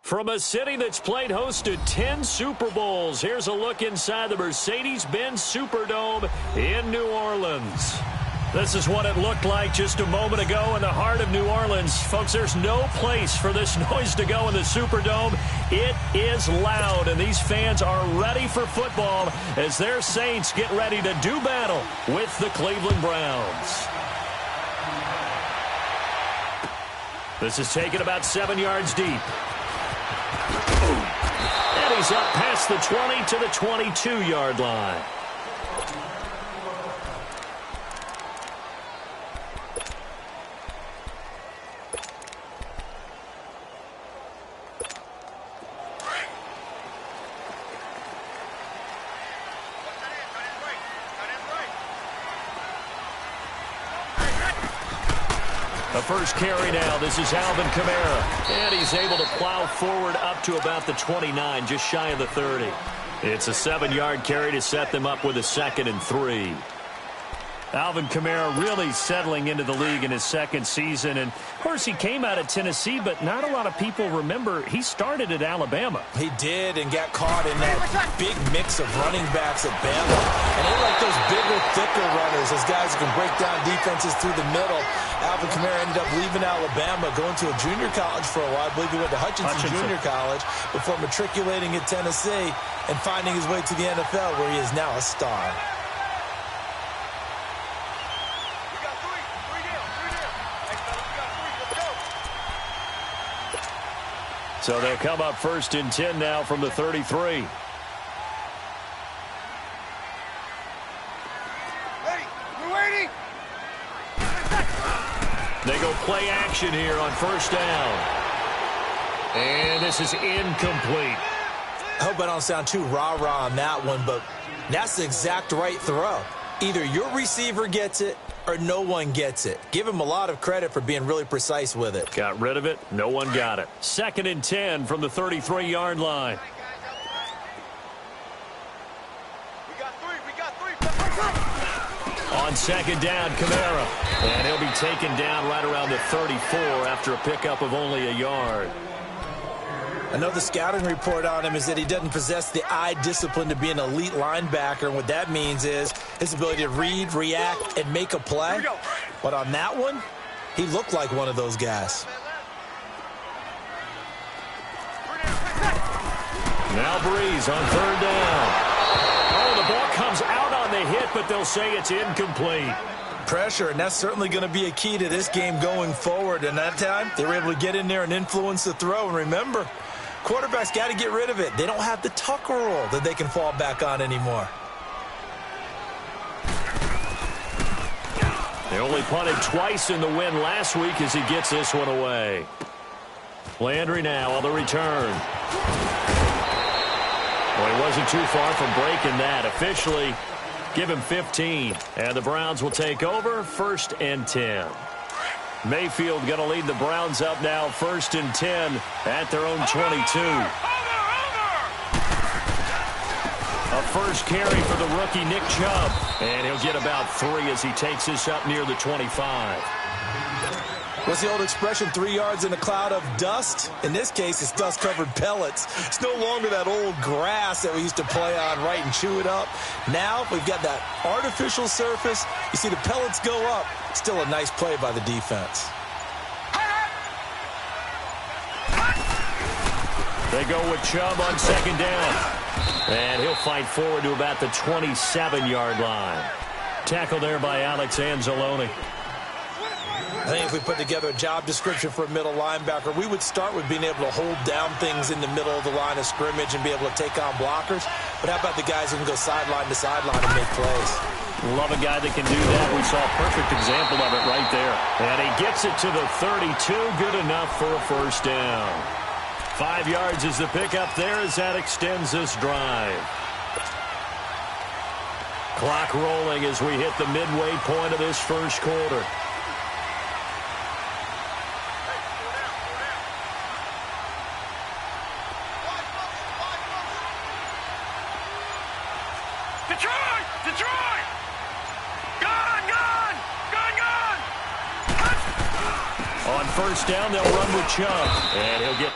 From a city that's played host to 10 Super Bowls, here's a look inside the Mercedes-Benz Superdome in New Orleans. This is what it looked like just a moment ago in the heart of New Orleans. Folks, there's no place for this noise to go in the Superdome. It is loud, and these fans are ready for football as their Saints get ready to do battle with the Cleveland Browns. This is taken about 7 yards deep. And he's up past the 20 to the 22-yard line. The first carry now. This is Alvin Kamara. And he's able to plow forward up to about the 29, just shy of the 30. It's a 7-yard carry to set them up with a 2nd and 3. Alvin Kamara really settling into the league in his second season. And, of course, he came out of Tennessee, but not a lot of people remember he started at Alabama. He did and got caught in that big mix of running backs at Bama. And they like those bigger, thicker runners, those guys who can break down defenses through the middle. Alvin Kamara ended up leaving Alabama, going to a junior college for a while. I believe he went to Hutchinson Junior College before matriculating at Tennessee and finding his way to the NFL, where he is now a star. So they'll come up 1st and 10 now from the 33. We're waiting. They go play action here on 1st down. And this is incomplete. I hope I don't sound too rah-rah on that one, but that's the exact right throw. Either your receiver gets it or no one gets it. Give him a lot of credit for being really precise with it. Got rid of it. No one got it. 2nd and 10 from the 33-yard line. We got three. On 2nd down, Kamara. And he'll be taken down right around the 34 after a pickup of only a yard. Another scouting report on him is that he doesn't possess the eye discipline to be an elite linebacker. And what that means is his ability to read, react, and make a play. But on that one, he looked like one of those guys. Now Breeze on 3rd down. Oh, the ball comes out on the hit, but they'll say it's incomplete. Pressure, and that's certainly going to be a key to this game going forward. And that time, they were able to get in there and influence the throw. And remember, quarterbacks got to get rid of it. They don't have the Tucker rule that they can fall back on anymore. They only punted twice in the win last week as he gets this one away. Landry now on the return. Well, he wasn't too far from breaking that. Officially, give him 15. And the Browns will take over 1st and 10. Mayfield going to lead the Browns up now 1st and 10 at their own 22. A first carry for the rookie Nick Chubb. And he'll get about 3 as he takes this up near the 25. What's the old expression, 3 yards in a cloud of dust? In this case, it's dust-covered pellets. It's no longer that old grass that we used to play on, right, and chew it up. Now we've got that artificial surface. You see the pellets go up. Still a nice play by the defense. They go with Chubb on 2nd down. And he'll fight forward to about the 27-yard line. Tackle there by Alex Anzalone. I think if we put together a job description for a middle linebacker, we would start with being able to hold down things in the middle of the line of scrimmage and be able to take on blockers. But how about the guys who can go sideline to sideline and make plays? Love a guy that can do that. We saw a perfect example of it right there. And he gets it to the 32. Good enough for a 1st down. 5 yards is the pickup there as that extends this drive. Clock rolling as we hit the midway point of this 1st quarter. Detroit! Gone! On 1st down, they'll run with Chubb. And he'll get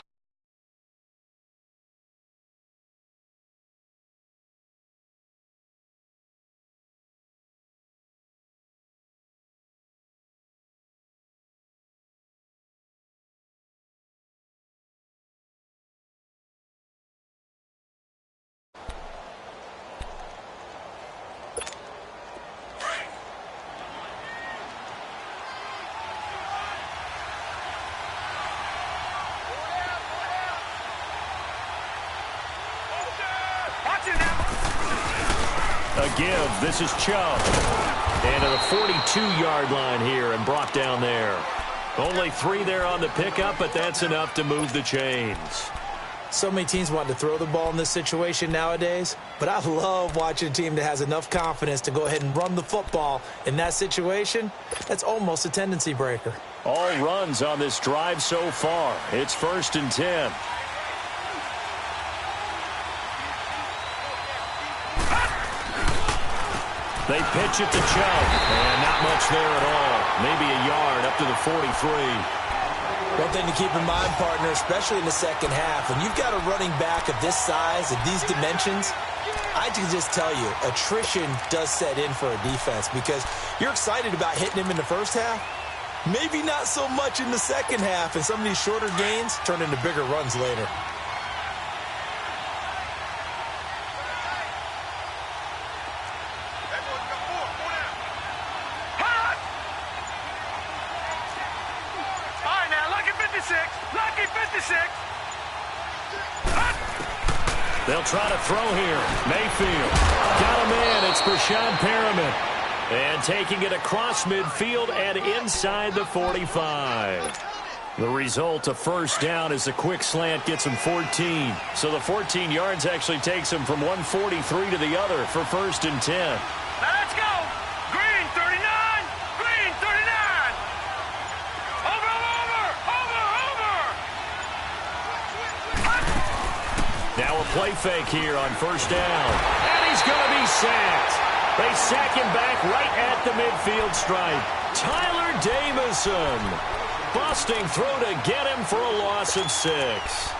give. This is Chubb. And to the 42-yard line here and brought down there. Only 3 there on the pickup, but that's enough to move the chains. So many teams want to throw the ball in this situation nowadays, but I love watching a team that has enough confidence to go ahead and run the football in that situation. That's almost a tendency breaker. All runs on this drive so far. It's 1st and 10. They pitch it to Chubb, and not much there at all. Maybe a yard up to the 43. One thing to keep in mind, partner, especially in the second half, when you've got a running back of this size, of these dimensions, I can just tell you, attrition does set in for a defense because you're excited about hitting him in the first half. Maybe not so much in the second half, and some of these shorter gains turn into bigger runs later. They'll try to throw here. Mayfield. Got him in. It's Brashad Perriman. And taking it across midfield and inside the 45. The result, a first down, as the quick slant gets him 14. So the 14 yards actually takes him from 143 to the other for 1st and 10. Now let's go. Green 39. Green 39. Over. Now a play fake here on 1st down. And he's going to be sacked. They sack him back right at the midfield stripe. Tyler Jamison. Busting through to get him for a loss of 6.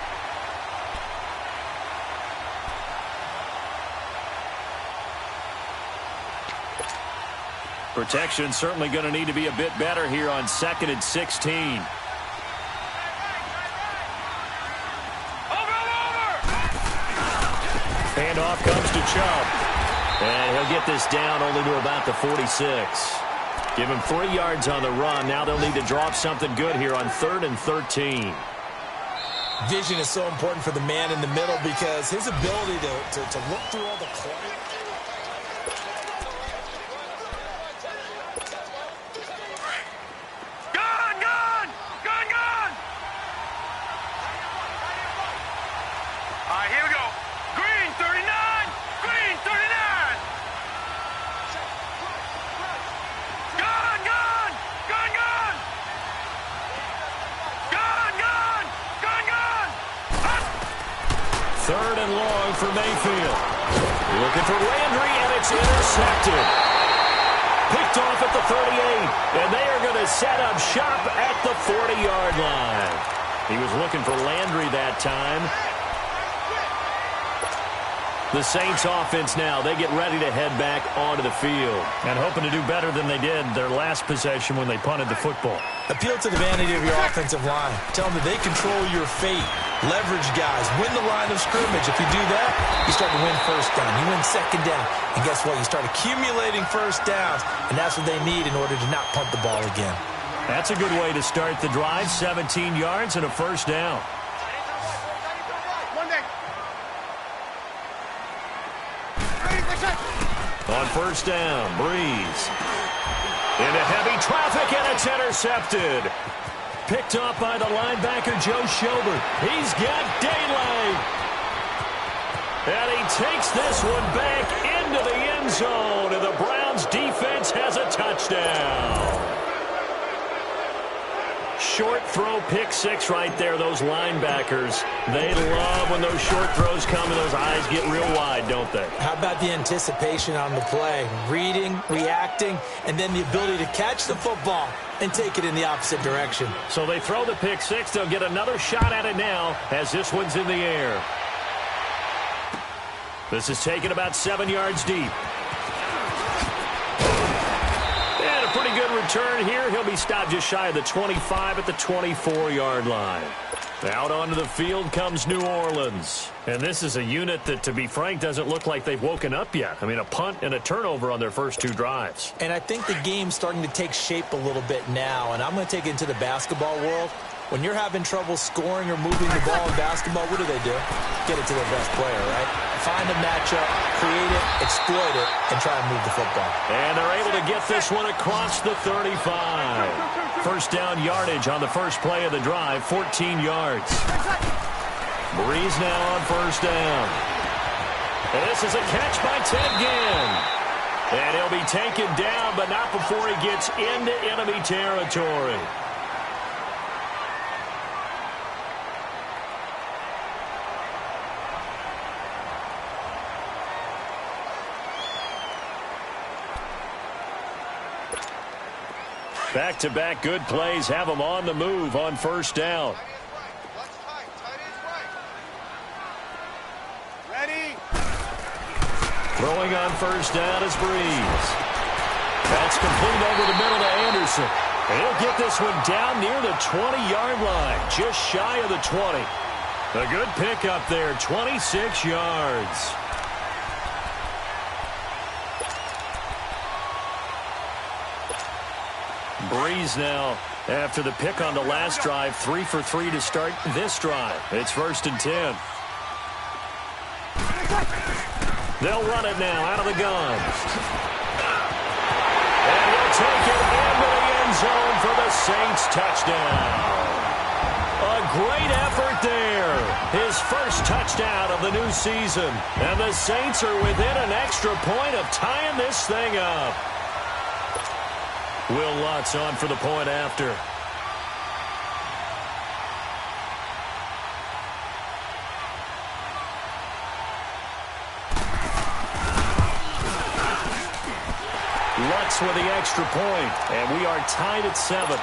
Protection certainly going to need to be a bit better here on 2nd and 16. Handoff comes to Chubb. And he'll get this down only to about the 46. Give him 3 yards on the run. Now they'll need to drop something good here on 3rd and 13. Vision is so important for the man in the middle because his ability to look through all the clutter. All right, here we go. Green 39. Green 39. Gun. 3rd and long for Mayfield. Looking for Landry, and it's intercepted. Picked off at the 38, and they are going to set up shop at the 40-yard line. He was looking for Landry that time. The Saints offense now, they get ready to head back onto the field. And hoping to do better than they did their last possession when they punted the football. Appeal to the vanity of your offensive line. Tell them that they control your fate. Leverage guys. Win the line of scrimmage. If you do that, you start to win 1st down. You win 2nd down. And guess what? You start accumulating 1st downs. And that's what they need in order to not punt the ball again. That's a good way to start the drive. 17 yards and a 1st down. On 1st down, Breeze. Into heavy traffic, and it's intercepted. Picked off by the linebacker, Joe Schobert. He's got daylight. And he takes this one back into the end zone, and the Browns defense has a touchdown. Short throw, pick 6 right there. Those linebackers, they love when those short throws come and those eyes get real wide, don't they? How about the anticipation on the play? Reading, reacting, and then the ability to catch the football and take it in the opposite direction. So they throw the pick 6. They'll get another shot at it now as this one's in the air. This is taken about 7 yards deep. And a pretty good return here. He'll be stopped just shy of the 25 at the 24-yard line. Out onto the field comes New Orleans. And this is a unit that, to be frank, doesn't look like they've woken up yet. I mean, a punt and a turnover on their first 2 drives. And I think the game's starting to take shape a little bit now. And I'm going to take it into the basketball world. When you're having trouble scoring or moving the ball in basketball, what do? Get it to their best player, right? Find a matchup, create it, exploit it, and try and move the football. And they're able to get this one across the 35. First down yardage on the first play of the drive, 14 yards. Breeze now on first down. And this is a catch by Ted Ginn. And he'll be taken down, but not before he gets into enemy territory. Back-to-back good plays have them on the move on first down. Ready? Throwing on first down is Breeze. That's complete over the middle to Anderson. And he'll get this one down near the 20-yard line, just shy of the 20. A good pickup there, 26 yards. Breeze now, after the pick on the last drive, 3 for 3 to start this drive. It's 1st and 10. They'll run it now out of the gun. And he'll take it into the end zone for the Saints touchdown. A great effort there. His first touchdown of the new season. And the Saints are within an extra point of tying this thing up. Will Lutz on for the point after. Lutz with the extra point, and we are tied at 7.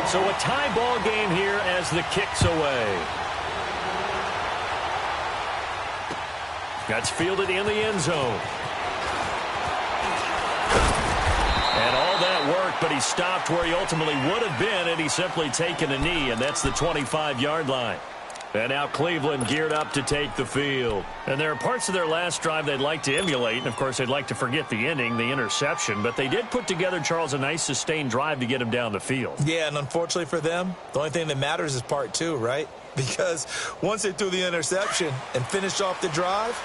So a tie ball game here as the kick's away. That's fielded in the end zone. And all that work, but he stopped where he ultimately would have been had he simply taken a knee, and that's the 25-yard line. And now Cleveland geared up to take the field. And there are parts of their last drive they'd like to emulate, and of course they'd like to forget the inning, the interception, but they did put together, Charles, a nice sustained drive to get him down the field. Yeah, and unfortunately for them, the only thing that matters is part 2, right? Because once they threw the interception and finished off the drive,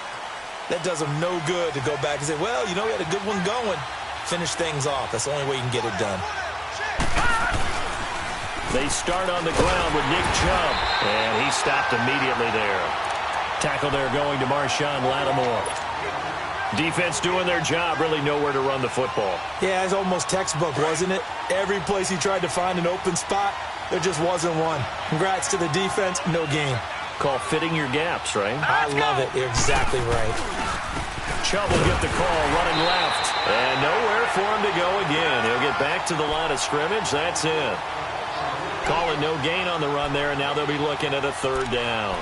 that does them no good to go back and say, well, you know, we had a good one going. Finish things off. That's the only way you can get it done. They start on the ground with Nick Chubb, and he stopped immediately there. Tackle there going to Marshawn Lattimore. Defense doing their job, really nowhere to run the football. Yeah, it's almost textbook, wasn't it? Every place he tried to find an open spot, there just wasn't one. Congrats to the defense, no gain. Call fitting your gaps, right? I love it. You're exactly right. Chubb will get the call running left. And nowhere for him to go again. He'll get back to the line of scrimmage. That's it. Call it no gain on the run there, and now they'll be looking at a 3rd down.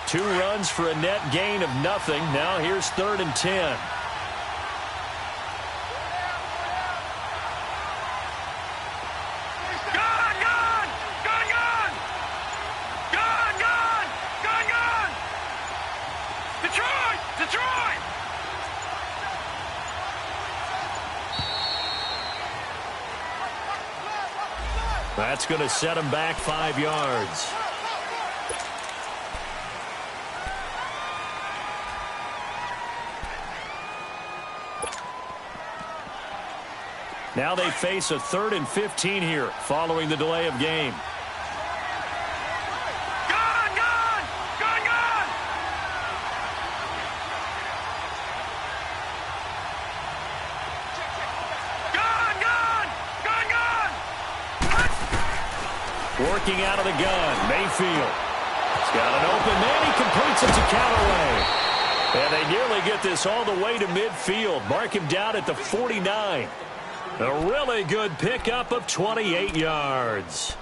Two runs for a net gain of nothing. Now here's 3rd and 10. That's going to set him back 5 yards. Now they face a 3rd and 15 here following the delay of game. Working out of the gun, Mayfield. He's got an open man. He completes it to Callaway. And they nearly get this all the way to midfield. Mark him down at the 49. A really good pickup of 28 yards.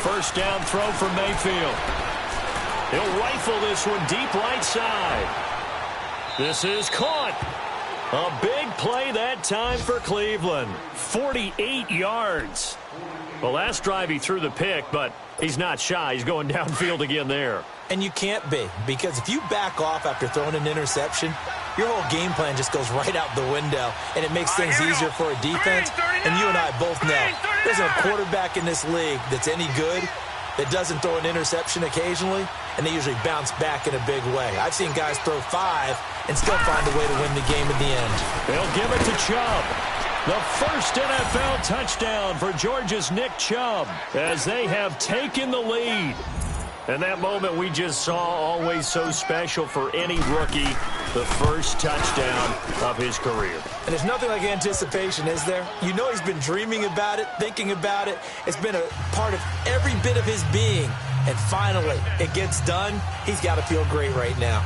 first down throw from Mayfield. He'll rifle this one deep right side. This is caught. A big play that time for Cleveland. 48 yards. The last drive he threw the pick, but he's not shy. He's going downfield again there. And you can't be, because if you back off after throwing an interception, your whole game plan just goes right out the window, and it makes things easier for a defense. And you and I both know there's a quarterback in this league that's any good that doesn't throw an interception occasionally, and they usually bounce back in a big way. I've seen guys throw 5 and still find a way to win the game at the end. They'll give it to Chubb. The first NFL touchdown for Georgia's Nick Chubb as they have taken the lead. And that moment we just saw, always so special for any rookie, the first touchdown of his career. And there's nothing like anticipation, is there? You know he's been dreaming about it, thinking about it. It's been a part of every bit of his being. And finally, it gets done. He's got to feel great right now.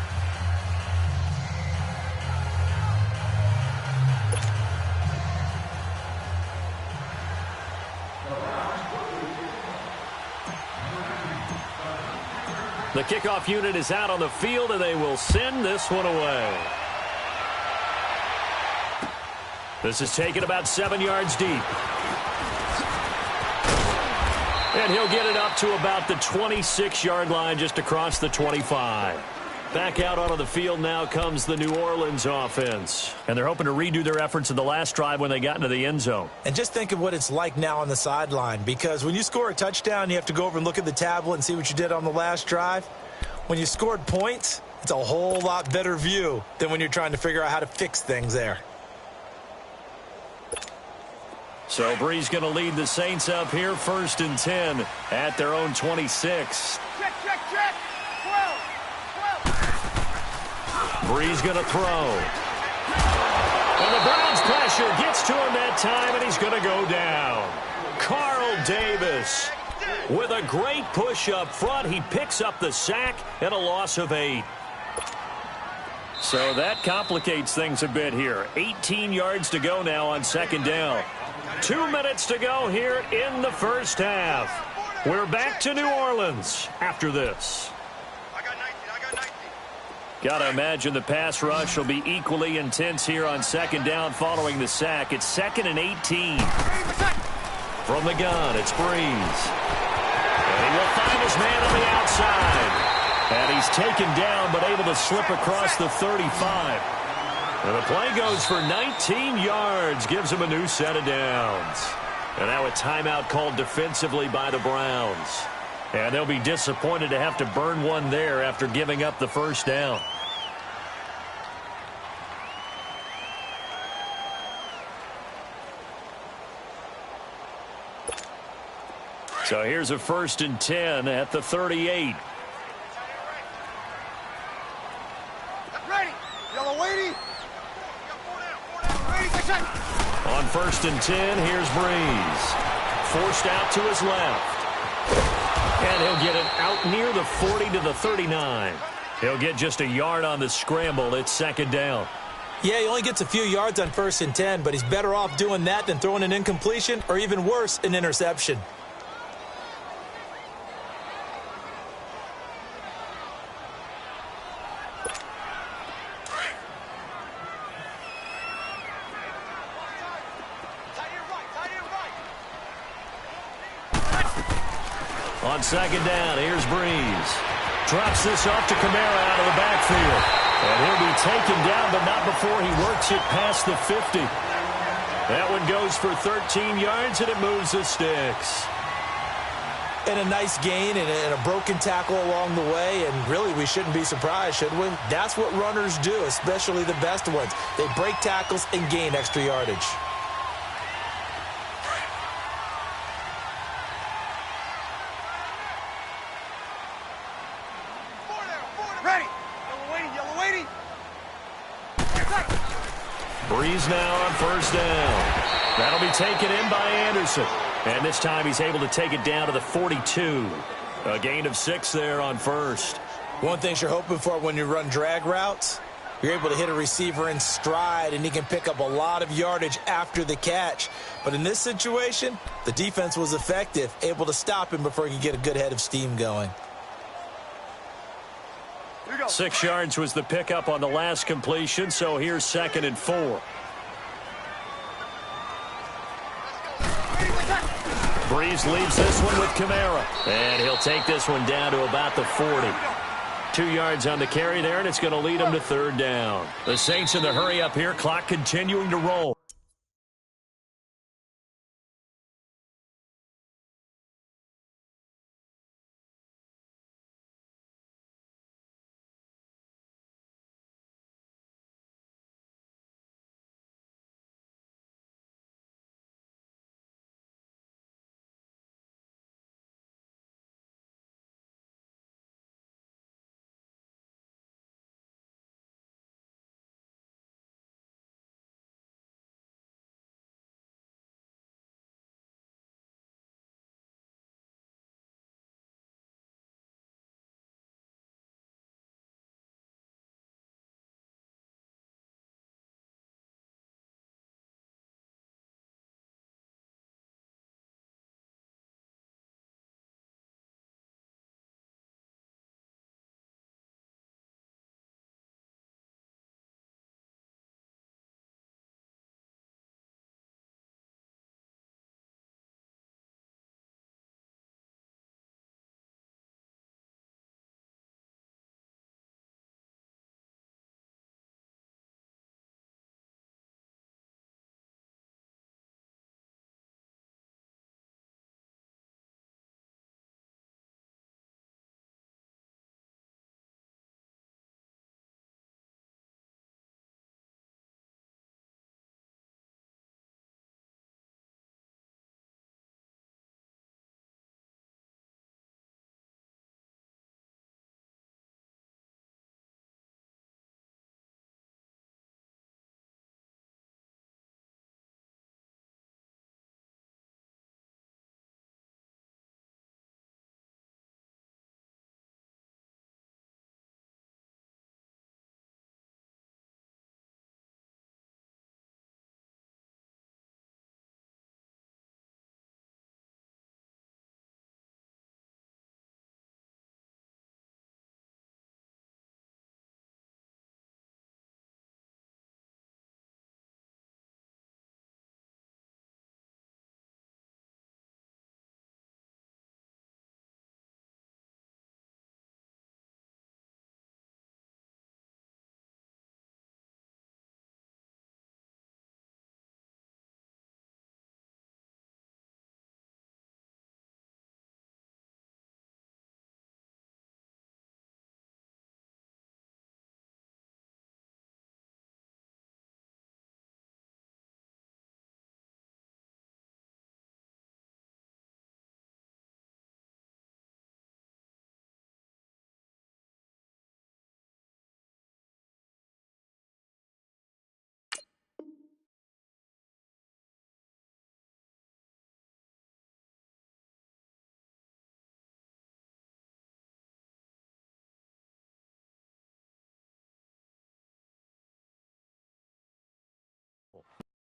The kickoff unit is out on the field, and they will send this one away. This is taken about 7 yards deep. And he'll get it up to about the 26-yard line, just across the 25. Back out onto the field now comes the New Orleans offense. And they're hoping to redo their efforts in the last drive when they got into the end zone. And just think of what it's like now on the sideline, because when you score a touchdown, you have to go over and look at the tablet and see what you did on the last drive. When you scored points, it's a whole lot better view than when you're trying to figure out how to fix things there. So Brees going to lead the Saints up here, 1st and 10 at their own 26. Check, check, check. 12. Brees going to throw. And the Browns pressure gets to him that time, and he's going to go down. Carl Davis with a great push up front. He picks up the sack and a loss of 8. So that complicates things a bit here. 18 yards to go now on 2nd down. 2 minutes to go here in the first half. We're back to New Orleans after this. I got 19. Got to imagine the pass rush will be equally intense here on 2nd down following the sack. It's 2nd and 18. From the gun, it's Brees. And he will find his man on the outside. And he's taken down but able to slip across the 35. And the play goes for 19 yards, gives him a new set of downs. And now a timeout called defensively by the Browns. And they'll be disappointed to have to burn one there after giving up the first down. So here's a 1st and 10 at the 38. Ready. Yellow weighty. On 1st and 10, here's Brees. Forced out to his left. And he'll get it out near the 40 to the 39. He'll get just a yard on the scramble. It's 2nd down. Yeah, he only gets a few yards on 1st and 10, but he's better off doing that than throwing an incompletion or even worse, an interception. On 2nd down, here's Brees. Drops this off to Kamara out of the backfield. And he'll be taken down, but not before he works it past the 50. That one goes for 13 yards, and it moves the sticks. And a nice gain and a broken tackle along the way, and really we shouldn't be surprised, should we? That's what runners do, especially the best ones. They break tackles and gain extra yardage. Brees now on 1st down. That'll be taken in by Anderson. And this time he's able to take it down to the 42. A gain of 6 there on 1st. One thing you're hoping for when you run drag routes, You're able to hit a receiver in stride, and he can pick up a lot of yardage after the catch. But in this situation, the defense was effective, able to stop him before he could get a good head of steam going. 6 yards was the pickup on the last completion, so here's 2nd and 4. Breeze leaves this one with Kamara. And he'll take this one down to about the 40. 2 yards on the carry there, and it's going to lead him to 3rd down. The Saints in the hurry up here, clock continuing to roll.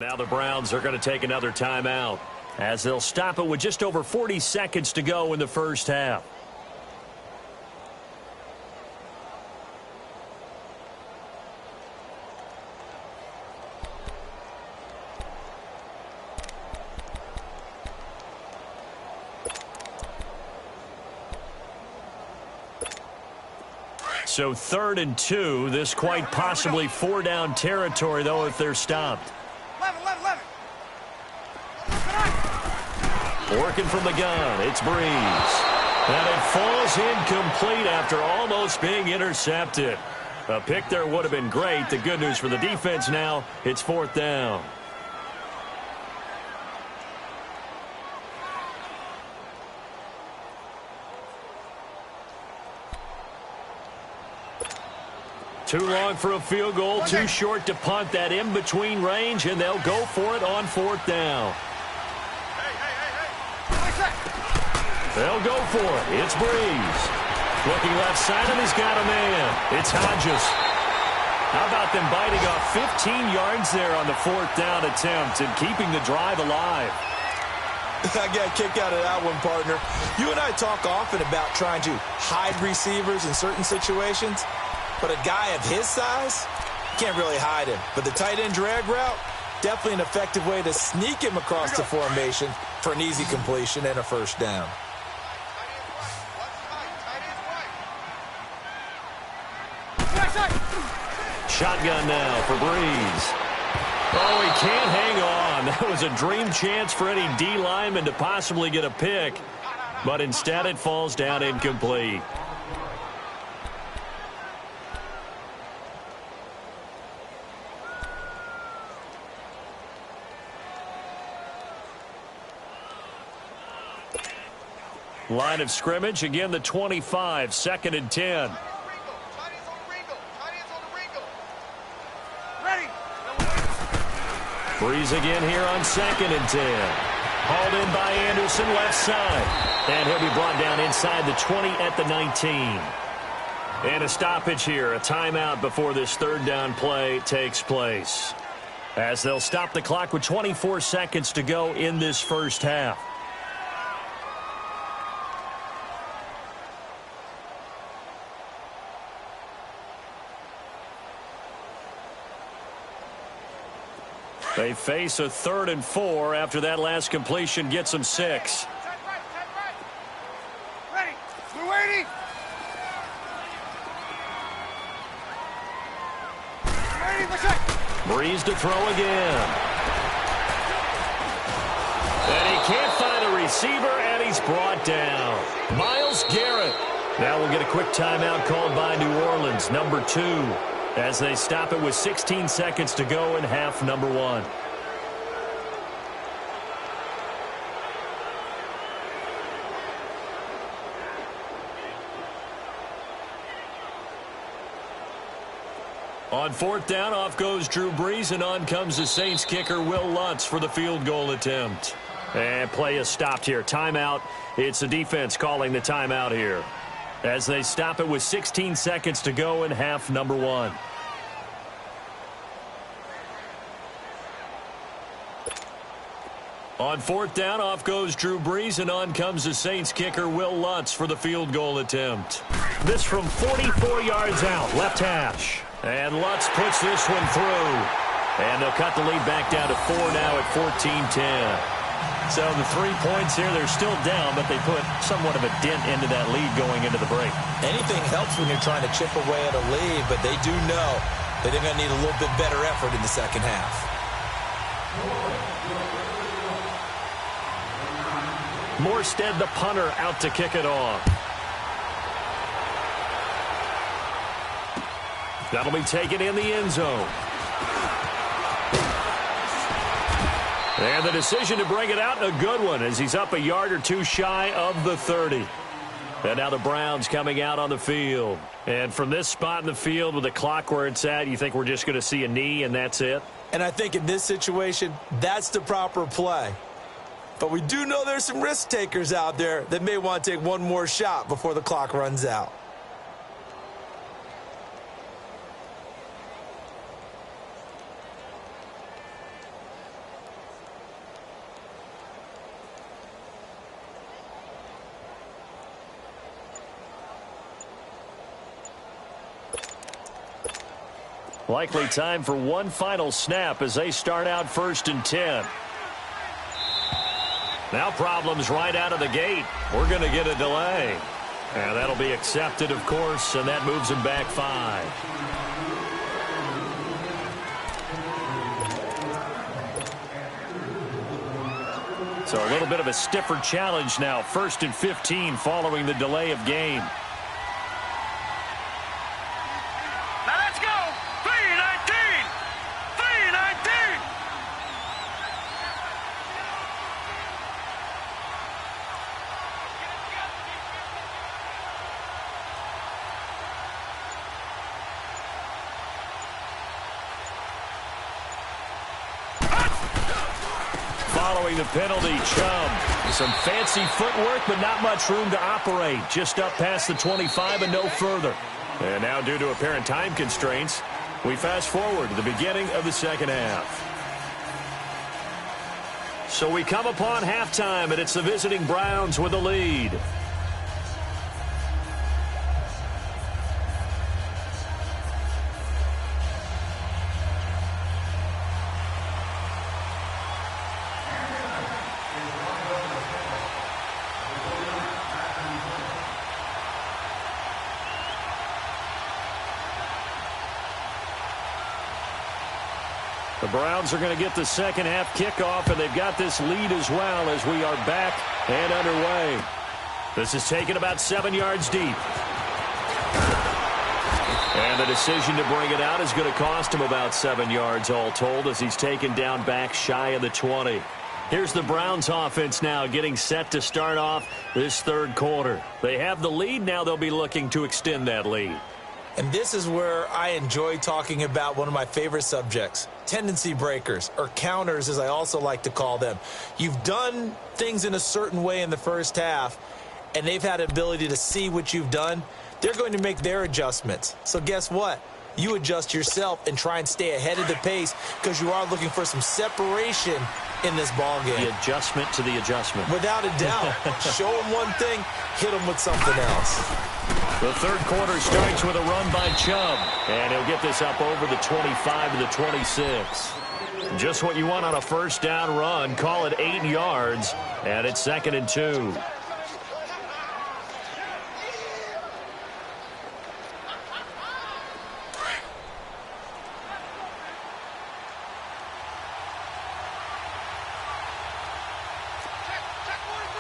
Now the Browns are going to take another timeout as they'll stop it with just over 40 seconds to go in the first half. So 3rd and 2, this quite possibly 4-down territory, though, if they're stopped. Working from the gun, it's Breeze. And it falls incomplete after almost being intercepted. A pick there would have been great. The good news for the defense now, it's 4th down. Too long for a field goal, too short to punt that in-between range, and they'll go for it on 4th down. They'll go for it. It's Breeze. Looking left side, and he's got a man. It's Hodges. How about them biting off 15 yards there on the 4th down attempt and keeping the drive alive? I got a kick out of that one, partner. You and I talk often about trying to hide receivers in certain situations, but a guy of his size, can't really hide him. But the tight end drag route, definitely an effective way to sneak him across the formation for an easy completion and a first down. Shotgun now for Breeze. Oh, he can't hang on. That was a dream chance for any D lineman to possibly get a pick, but instead it falls down incomplete. Line of scrimmage, again the 25, 2nd and 10. Breeze again here on 2nd and 10. Hauled in by Anderson, left side. And he'll be brought down inside the 20 at the 19. And a stoppage here, a timeout before this 3rd down play takes place, as they'll stop the clock with 24 seconds to go in this first half. They face a 3rd and 4 after that last completion gets them 6. Ready. We're waiting. Breeze to throw again. And he can't find a receiver, and he's brought down. Myles Garrett. Now we'll get a quick timeout called by New Orleans, number 2. As they stop it with 16 seconds to go in half number 1. On 4th down, off goes Drew Brees, and on comes the Saints kicker Will Lutz for the field goal attempt. And play is stopped here. Timeout. It's the defense calling the timeout here, as they stop it with 16 seconds to go in half number 1. On 4th down, off goes Drew Brees, and on comes the Saints kicker Will Lutz for the field goal attempt. This from 44 yards out, left hash. And Lutz puts this one through. And they'll cut the lead back down to 4 now at 14-10. So the 3 points here, they're still down, but they put somewhat of a dent into that lead going into the break. Anything helps when you're trying to chip away at a lead, but they do know that they're going to need a little bit better effort in the second half. Morstead, the punter, out to kick it off. That'll be taken in the end zone. And the decision to bring it out, a good one, as he's up a yard or two shy of the 30. And now the Browns coming out on the field. And from this spot in the field with the clock where it's at, you think we're just going to see a knee and that's it? And I think in this situation, that's the proper play. But we do know there's some risk takers out there that may want to take one more shot before the clock runs out. Likely time for one final snap as they start out 1st and 10. Now problems right out of the gate. We're going to get a delay. And that'll be accepted, of course, and that moves him back 5. So a little bit of a stiffer challenge now. 1st and 15 following the delay of game. Now let's go. 3-19. 3-19. Following the penalty, Chubb. Some fancy footwork, but not much room to operate. Just up past the 25 and no further. And now, due to apparent time constraints, We fast forward to the beginning of the second half. So we come upon halftime, and it's the visiting Browns with the lead. The Browns are going to get the second half kickoff, and they've got this lead as well as we are back and underway. This is taken about 7 yards deep. And the decision to bring it out is going to cost him about 7 yards all told as he's taken down back shy of the 20. Here's the Browns offense now getting set to start off this third quarter. They have the lead. Now they'll be looking to extend that lead. And this is where I enjoy talking about one of my favorite subjects, tendency breakers, or counters as I also like to call them. You've done things in a certain way in the first half, and they've had an ability to see what you've done. They're going to make their adjustments. So guess what? You adjust yourself and try and stay ahead of the pace because you are looking for some separation in this ball game. The adjustment to the adjustment. Without a doubt. Show them one thing, hit them with something else. The third quarter starts with a run by Chubb, and he'll get this up over the 25 to the 26. Just what you want on a first down run. Call it 8 yards, and it's 2nd and 2.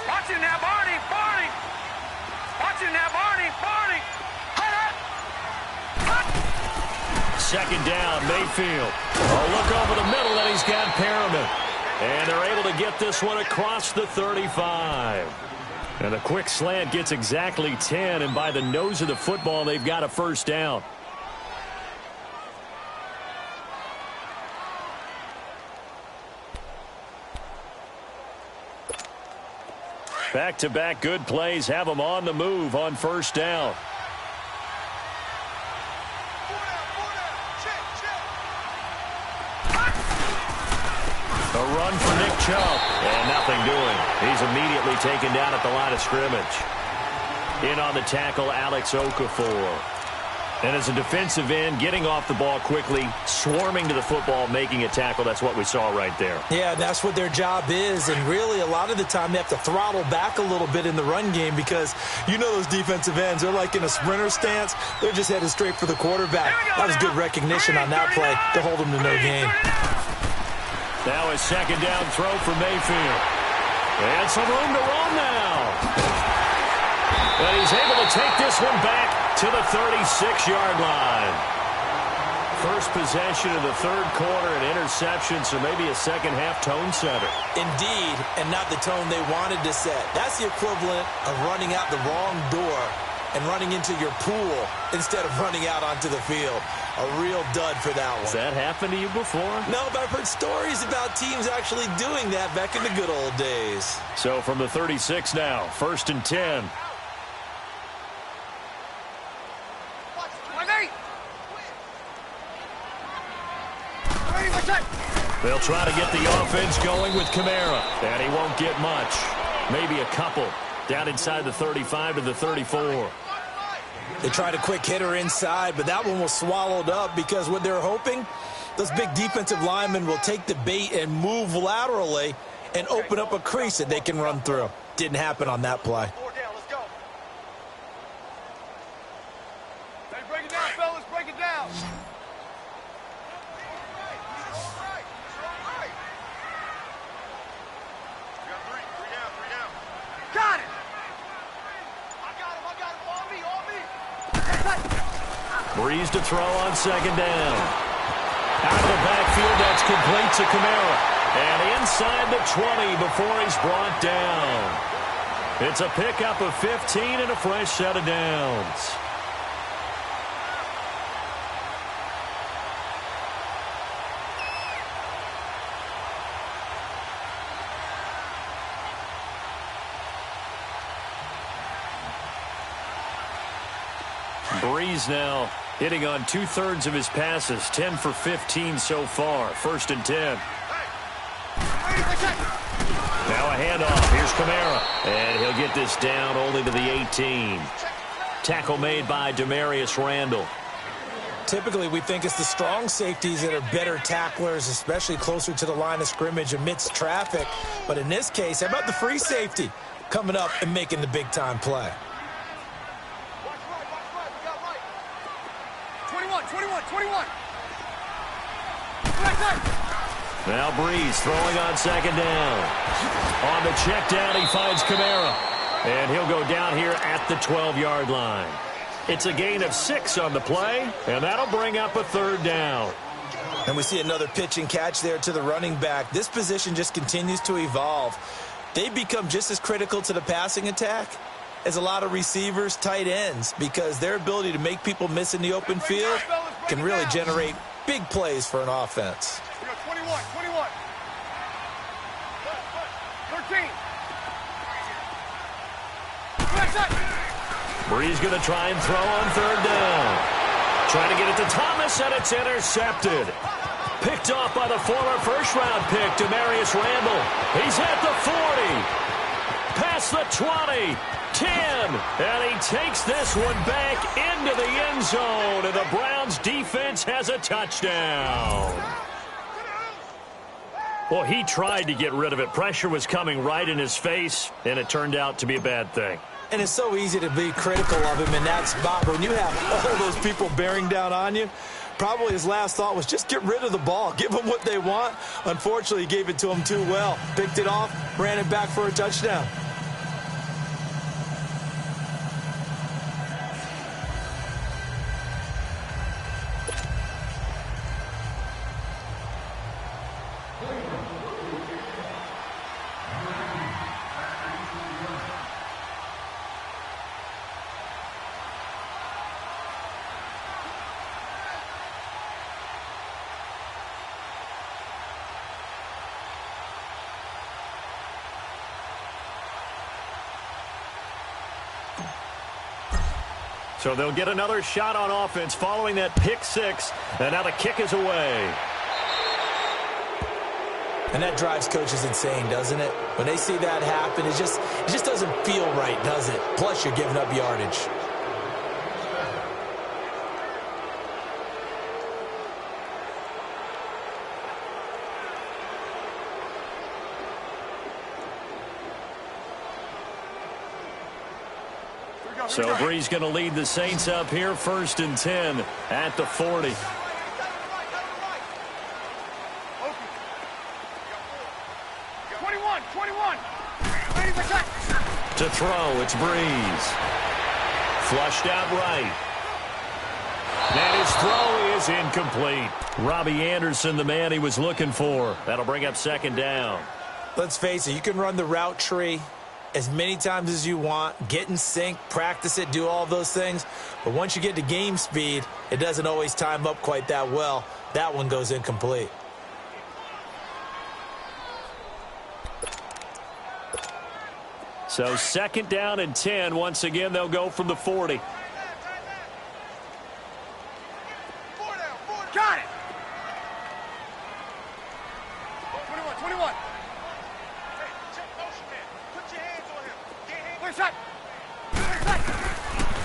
Watch him now, Barney! Barney! Watch him now, Barney! Barney! Second down, Mayfield. A look over the middle, and he's got Perriman. And they're able to get this one across the 35. And a quick slant gets exactly 10, and by the nose of the football, they've got a first down. Back-to-back good plays have them on the move on first down. A run for Nick Chubb, and nothing doing. He's immediately taken down at the line of scrimmage. In on the tackle, Alex Okafor. And as a defensive end, getting off the ball quickly, swarming to the football, making a tackle. That's what we saw right there. Yeah, that's what their job is. And really, a lot of the time, they have to throttle back a little bit in the run game because you know those defensive ends, they're like in a sprinter stance. They're just headed straight for the quarterback. That was good recognition on that play to hold them to no gain. Now a second down throw for Mayfield. And some room to run now. But he's able to take this one back to the 36-yard line. First possession of the third quarter, an interception, so maybe a second-half tone setter. Indeed, and not the tone they wanted to set. That's the equivalent of running out the wrong door and running into your pool instead of running out onto the field. A real dud for that one. Has that happened to you before? No, but I've heard stories about teams actually doing that back in the good old days. So from the 36 now, 1st and 10. They'll try to get the offense going with Kamara, and he won't get much. Maybe a couple. Down inside the 35 to the 34. They tried a quick hitter inside, but that one was swallowed up because what they're hoping, those big defensive linemen will take the bait and move laterally and open up a crease that they can run through. Didn't happen on that play. Hey, break it down, fellas. Break it down. Got it. I got him. On me. Breeze to throw on second down. Out of the backfield, that's complete to Kamara. And inside the 20 before he's brought down. It's a pickup of 15 and a fresh set of downs. Breeze now Hitting on 2/3 of his passes, 10 for 15 so far. 1st and 10. Now a handoff. Here's Kamara. And he'll get this down only to the 18. Tackle made by Demarius Randall. Typically, we think it's the strong safeties that are better tacklers, especially closer to the line of scrimmage amidst traffic. But in this case, how about the free safety coming up and making the big-time play? 21. Now Breeze throwing on 2nd down. On the check down, he finds Kamara. And he'll go down here at the 12-yard line. It's a gain of 6 on the play, and that'll bring up a 3rd down. And we see another pitch and catch there to the running back. This position just continues to evolve. They become just as critical to the passing attack as a lot of receivers, tight ends, because their ability to make people miss in the open field can really generate big plays for an offense. 21. 13. Breeze going to try and throw on 3rd down. Trying to get it to Thomas, and it's intercepted. Picked off by the former first-round pick, Demarius Randall. He's at the 40. Past the 20. 10. And he takes this one back into the end zone. And the Browns defense has a touchdown. Well, he tried to get rid of it. Pressure was coming right in his face, and it turned out to be a bad thing. And it's so easy to be critical of him in that spot. But when you have all those people bearing down on you, probably his last thought was just get rid of the ball. Give them what they want. Unfortunately, he gave it to them too well. Picked it off, ran it back for a touchdown. So they'll get another shot on offense following that pick 6. And now the kick is away. And that drives coaches insane, doesn't it? When they see that happen, it just doesn't feel right, does it? Plus, you're giving up yardage. So Breeze going to lead the Saints up here, 1st and 10 at the 40. 21. To throw, it's Breeze. Flushed out right. And his throw is incomplete. Robbie Anderson, the man he was looking for. That'll bring up 2nd down. Let's face it, you can run the route tree as many times as you want, get in sync, practice it, do all those things. But once you get to game speed, it doesn't always time up quite that well. That one goes incomplete. So 2nd down and 10. Once again, they'll go from the 40. Got it. 21.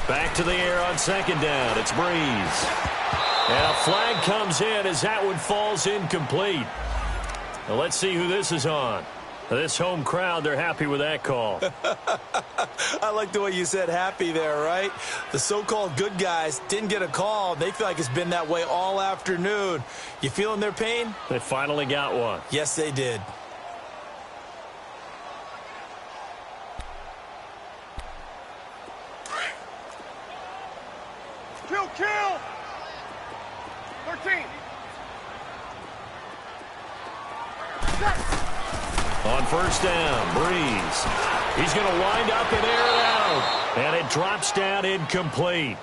Back to the air on 2nd down. It's Breeze. And a flag comes in as that one falls incomplete. Now let's see who this is on. This home crowd, they're happy with that call. I like the way you said happy there, right? The so-called good guys didn't get a call. They feel like it's been that way all afternoon. You feeling their pain? They finally got one. Yes, they did. Kill. 13. On 1st down, Breeze. He's going to wind up and air it out. And it drops down incomplete.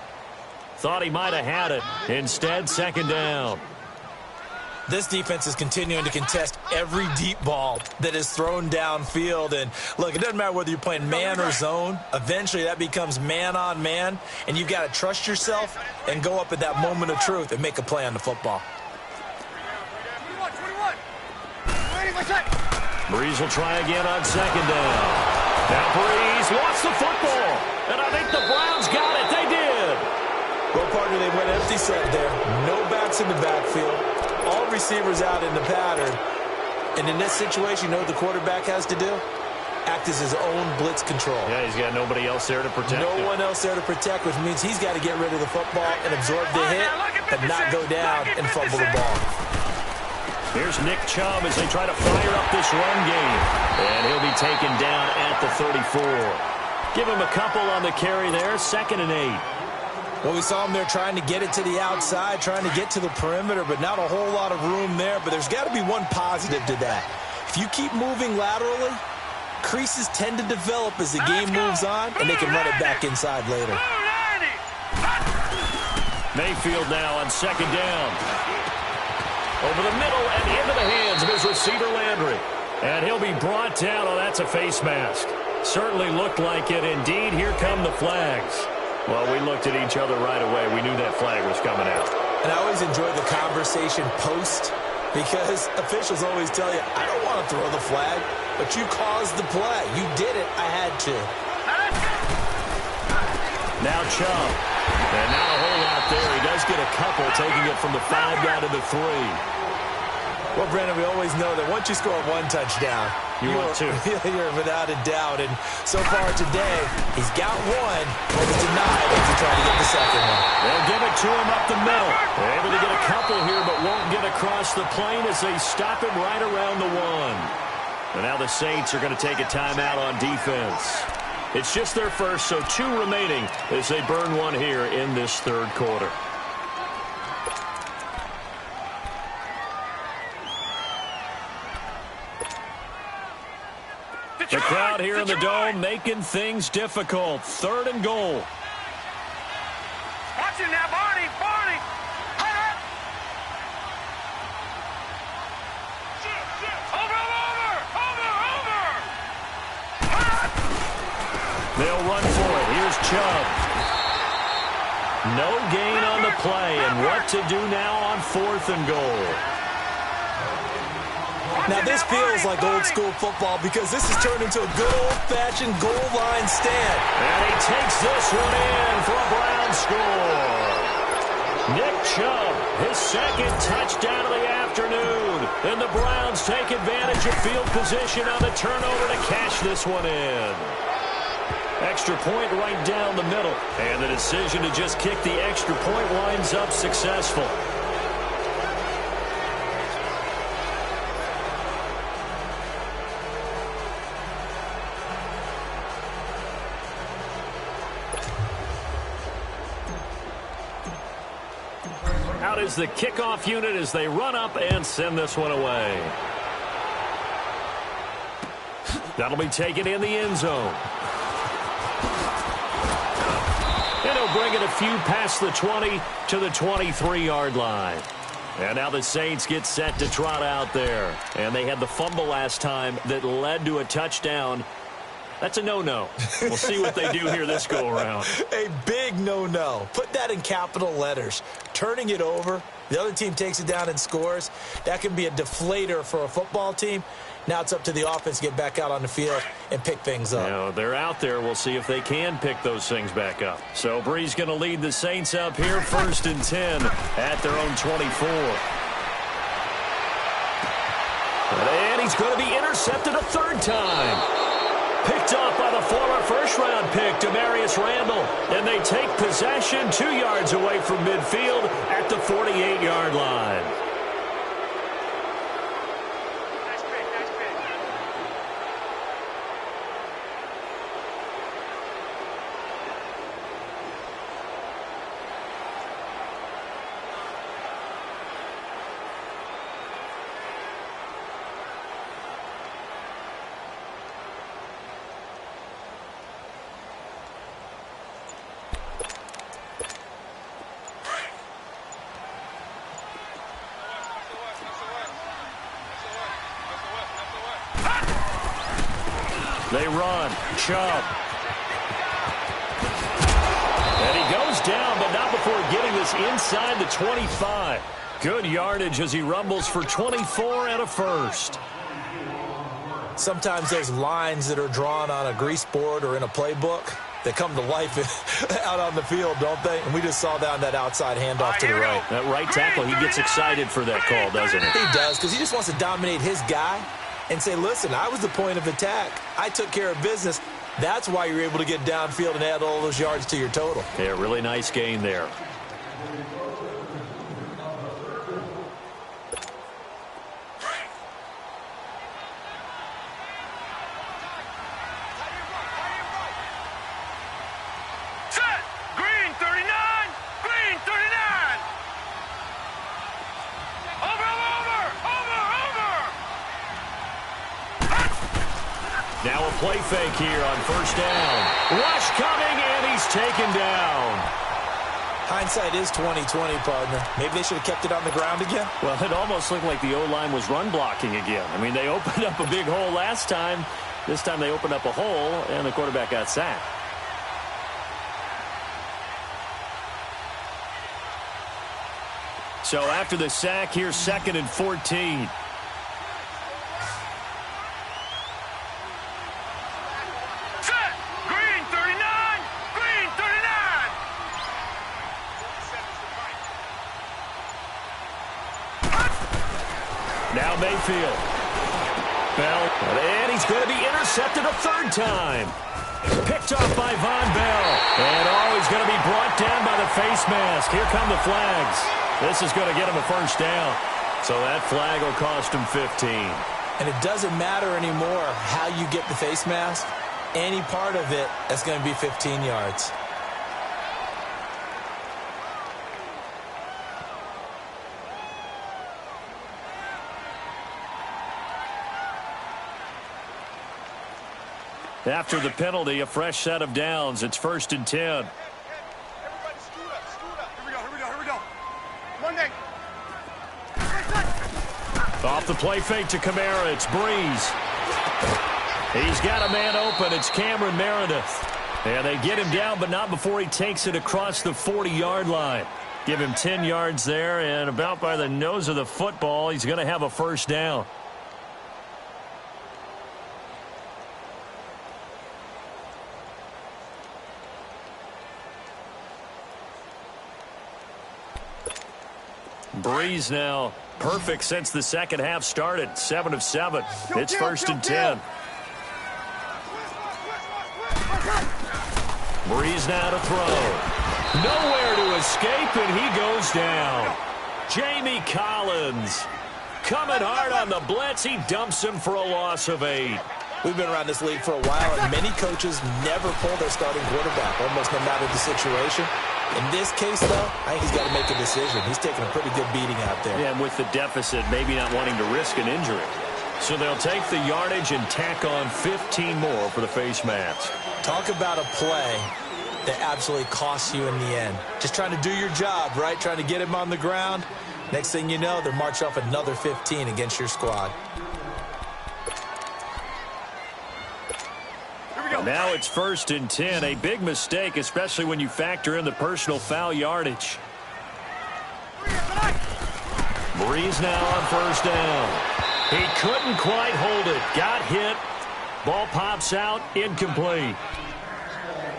Thought he might have had it. Instead, 2nd down. This defense is continuing to contest every deep ball that is thrown downfield. And look, it doesn't matter whether you're playing man or zone. Eventually that becomes man on man, and you've got to trust yourself and go up at that moment of truth and make a play on the football. Breeze will try again on second down. Now Breeze lost the football, and I think the Browns got it. They did. Well, partner, they went empty set there. No backs in the backfield. All receivers out in the pattern. And in this situation, you know what the quarterback has to do? Act as his own blitz control. Yeah, he's got nobody else there to protect him. No one else there to protect, which means he's got to get rid of the football and absorb the hit and not go down and fumble the ball. Here's Nick Chubb as they try to fire up this run game. And he'll be taken down at the 34. Give him a couple on the carry there, 2nd and 8. Well, we saw him there trying to get it to the outside, trying to get to the perimeter, but not a whole lot of room there. But there's got to be one positive to that. If you keep moving laterally, creases tend to develop as the game moves on, and they can run it back inside later. Mayfield now on 2nd down. Over the middle and into the hands of his receiver, Landry. And he'll be brought down. Oh, that's a face mask. Certainly looked like it. Indeed, here come the flags. Well, we looked at each other right away. We knew that flag was coming out. And I always enjoy the conversation post because officials always tell you, I don't want to throw the flag, but you caused the play. You did it. I had to. Now Chubb. And not a whole lot there. He does get a couple, taking it from the 5 down to the 3. Well, Brandon, we always know that once you score one touchdown, you want two. You're without a doubt. And so far today, he's got one, but was denied as he tried to get the second one. They'll give it to him up the middle. They're able to get a couple here, but won't get across the plane as they stop him right around the 1. And now the Saints are going to take a timeout on defense. It's just their first, so 2 remaining as they burn one here in this 3rd quarter. The crowd here in the Dome making things difficult. 3rd and goal. Watch it now, Barney. Barney. They'll run for it. Here's Chubb. No gain on the play, and what to do now on 4th and goal. Now, this feels like old-school football because this has turned into a good old-fashioned goal line stand. And he takes this one in for a Brown score. Nick Chubb, his 2nd touchdown of the afternoon. And the Browns take advantage of field position on the turnover to cash this one in. Extra point right down the middle. And the decision to just kick the extra point winds up successful. Out is the kickoff unit as they run up and send this one away. That'll be taken in the end zone. And he'll bring it a few past the 20 to the 23-yard line. And now the Saints get set to trot out there. And they had the fumble last time that led to a touchdown. That's a no-no. We'll see what they do here this go-around. A big no-no. Put that in capital letters. Turning it over, the other team takes it down and scores. That can be a deflator for a football team. Now it's up to the offense to get back out on the field and pick things up. You know, they're out there. We'll see if they can pick those things back up. So Breeze going to lead the Saints up here, 1st and 10 at their own 24. And he's going to be intercepted a 3rd time. Picked off by the former first-round pick, Demarius Randall. And they take possession 2 yards away from midfield at the 48-yard line. Nice pick, nice pick. They run. Chubb. And he goes down, but not before getting this inside the 25. Good yardage as he rumbles for 24 and a first. Sometimes those lines that are drawn on a grease board or in a playbook, they come to life out on the field, don't they? And we just saw that on that outside handoff to the right. That right tackle, he gets excited for that call, doesn't he? He does, because he just wants to dominate his guy and say, listen, I was the point of attack. I took care of business. That's why you're able to get downfield and add all those yards to your total. Yeah, really nice gain there. Now a play fake here on first down. Rush coming, and he's taken down. Hindsight is 20/20, partner. Maybe they should have kept it on the ground again. Well, it almost looked like the O-line was run blocking again. I mean, they opened up a big hole last time. This time they opened up a hole, and the quarterback got sacked. So after the sack, here's 2nd and 14. Now Mayfield. Bell. And he's going to be intercepted a third time. Picked off by Von Bell. And he's going to be brought down by the face mask. Here come the flags. This is going to get him a first down. So that flag will cost him 15. And it doesn't matter anymore how you get the face mask. Any part of it, that's going to be 15 yards. After the penalty, a fresh set of downs. It's 1st and 10. Everybody scoot up. Here we go. Monday. Off the play fake to Kamara. It's Breeze. He's got a man open. It's Cameron Meredith. And they get him down, but not before he takes it across the 40-yard line. Give him 10 yards there, and about by the nose of the football, he's going to have a first down. Breeze now perfect since the second half started. 7 of 7. It's 1st and 10. Breeze now to throw. Nowhere to escape, and he goes down. Jamie Collins coming hard on the blitz. He dumps him for a loss of 8. We've been around this league for a while, and many coaches never pull their starting quarterback, almost no matter the situation. In this case, though, I think he's got to make a decision. He's taking a pretty good beating out there. Yeah, and with the deficit, maybe not wanting to risk an injury. So they'll take the yardage and tack on 15 more for the face mask. Talk about a play that absolutely costs you in the end. Just trying to do your job, right? Trying to get him on the ground. Next thing you know, they're marching off another 15 against your squad. Now it's 1st and 10. A big mistake, especially when you factor in the personal foul yardage. Breeze now on first down. He couldn't quite hold it. Got hit. Ball pops out. Incomplete.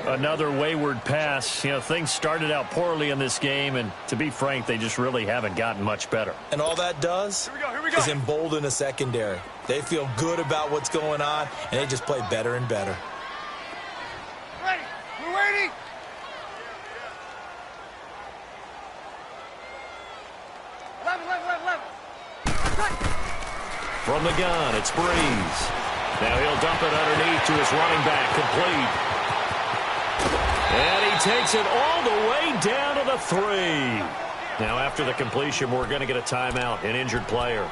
Another wayward pass. You know, things started out poorly in this game, and to be frank, they just really haven't gotten much better. And all that does is embolden a secondary. They feel good about what's going on, and they just play better and better. Ready. We're waiting. Left. From the gun, it's Breeze. Now he'll dump it underneath to his running back, complete. And he takes it all the way down to the 3. Now after the completion, we're going to get a timeout, an injured player.